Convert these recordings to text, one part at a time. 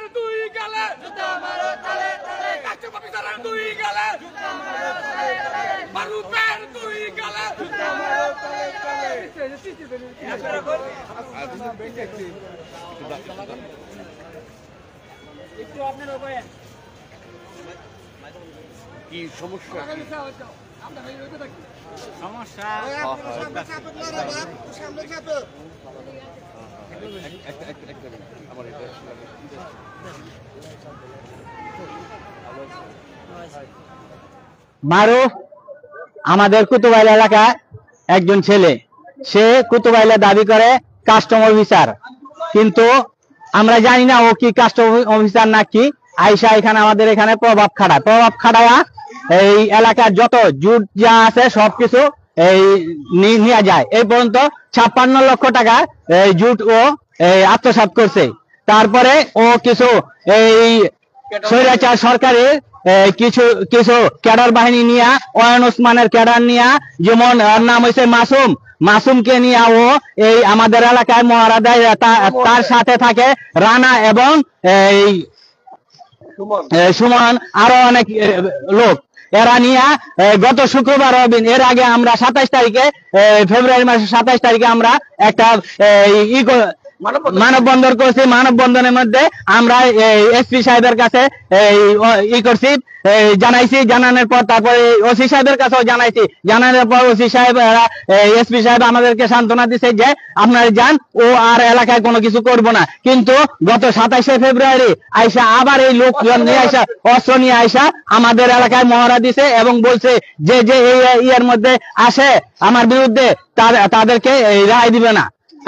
Officer তুই গেলে custom officer তুই গেলে মারুফের তুই গেলে একটু আপনার উপায় কি সমস্যা সমস্যা মারুফ আমাদের কুতুবাইলা এলাকায় একজন ছেলে, সে কুতুবাইলা দাবি করে কাস্টম অফিসার, কিন্তু আমরা জানি না ও কি কাস্টম অফিসার নাকি। আইসা এখানে আমাদের এখানে প্রভাব খাটায়া এই এলাকার যত জুট যা আছে সবকিছু এই নিয়ে যায়। এই পর্যন্ত 56 লক্ষ টাকা এই জুট ও আত্মসাৎ করছে। তারপরে ও কিছু এই স্বৈরাচার সরকারের কিছু কিছু ক্যাডার বাহিনী নিয়ে, ওয়ান ওসমানের ক্যাডার নিয়ে, যেমন নাম হয়েছে মাসুমকে নিয়ে ও এই আমাদের এলাকায় মহড়া দেয়। তার সাথে থাকে রানা এবং এই সুমন, আরো অনেক লোক। এরা নিয়ে গত শুক্রবার এর আগে আমরা 27 তারিখে ফেব্রুয়ারি মাসের 27 তারিখে আমরা একটা মানববন্ধন করছি। মানববন্ধনের মধ্যে আমরা এসপি সাহেবের কাছে করছি, জানাইছি। জানানোর পর তারপরে ওসি সাহেবের কাছেও জানাইছি। জানানোর পর ওসি সাহেব এসপি সাহেব আমাদেরকে সান্ত্বনা দিচ্ছে যে আপনারা যান, ও আর এলাকায় কোনো কিছু করব না। কিন্তু গত 27শে ফেব্রুয়ারি আইসা আবার এই লোকজন নিয়ে আইসা, অস্ত্র নিয়ে আইসা আমাদের এলাকায় মহড়া দিছে এবং বলছে যে যে এর মধ্যে আসে আমার বিরুদ্ধে তাদেরকে রায় দিবে না।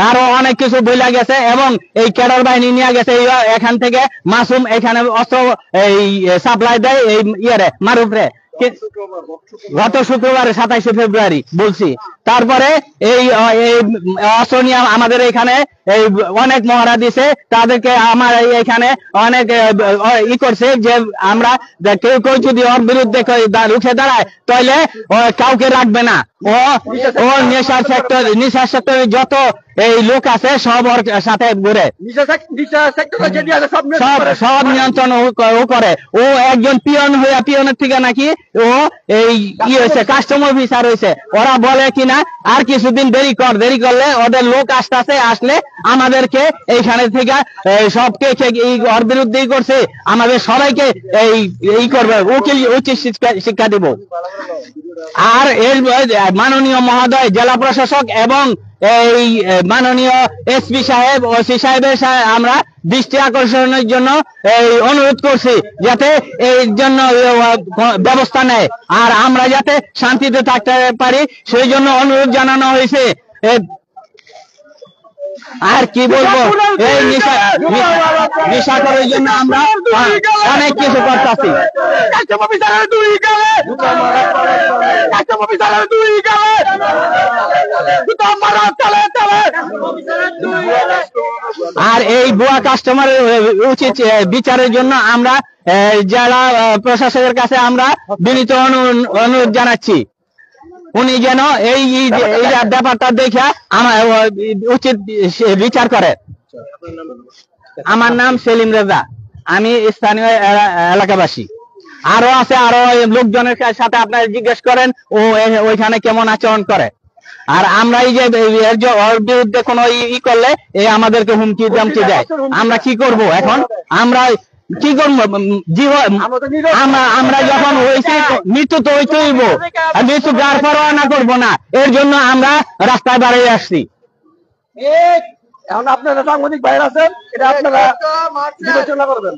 আরো অনেক কিছু বইলা গেছে এবং এই ক্যাডার বাহিনী নিয়ে গেছে এখান থেকে। মাসুম এখানে অস্ত্র এই সাপ্লাই দেয় এই মারুফরে, গত শুক্রবার 27শে ফেব্রুয়ারি বলছি। তারপরে এই অস্ত্র নিয়ে আমাদের এখানে এই অনেক মহড়া দিছে, তাদেরকে আমার এখানে অনেক করছে যে আমরা কেউ কেউ যদি ওর বিরুদ্ধে রুখে দাঁড়ায় তাহলে কাউকে রাখবে না। ও নেশার সেক্টরে যত এই লোক আছে সব ওর সাথে ঘুরে, সব নিয়ন্ত্রণ ও করে। ও একজন পিয়ন হইয়া পিয়নের থেকে নাকি ও এই হয়েছে কাস্টম অফিসার হয়েছে। ওরা বলে কিনা আর কিছুদিন দেরি করলে ওদের লোক আসলে আমাদেরকে এইখানে থেকে সবকে ওর বিরুদ্ধেই করছে, আমাদের সবাইকে এই করবে, উচিত শিক্ষা দিব। আর এর মাননীয় মহোদয় জেলা প্রশাসক এবং এই মাননীয় এসপি সাহেব, ওসি সাহেবের আমরা দৃষ্টি আকর্ষণের জন্য এই অনুরোধ করছি যাতে এই জন্য ব্যবস্থা নেয় আর আমরা যাতে শান্তিতে থাকতে পারি, সেই জন্য অনুরোধ জানানো হয়েছে। আর কি বলবো, এই নেশা করার জন্য আমরা অনেক কিছু করতেছি। আর এই ভুয়া কাস্টমারের উচিত বিচারের জন্য আমরা জেলা প্রশাসকের কাছে আমরা বিনীত অনুরোধ জানাচ্ছি, উনি যেন এই ব্যাপারটা দেখে আমার উচিত বিচার করে। আমার নাম সেলিম রেজা, আমি স্থানীয় এলাকাবাসী। আরো আছে, আরো লোকজনের সাথে আপনারা জিজ্ঞেস করেন ও ওইখানে কেমন আচরণ করে। আর আমরা এই যে ওর বিরুদ্ধে কোনো করলে আমাদেরকে হুমকি দামকি দেয়। আমরা কি করব এখন? আমরা কি করবো? আমরা যখন হয়েছি মৃত্যু তো হইতেইব, মৃত্যু গার পরোয়া করবো না, এর জন্য আমরা রাস্তায় বাড়িয়ে আসছি। এখন আপনারা সাংবাদিক বাইরে আছেন, এটা আপনারা বিবেচনা করবেন।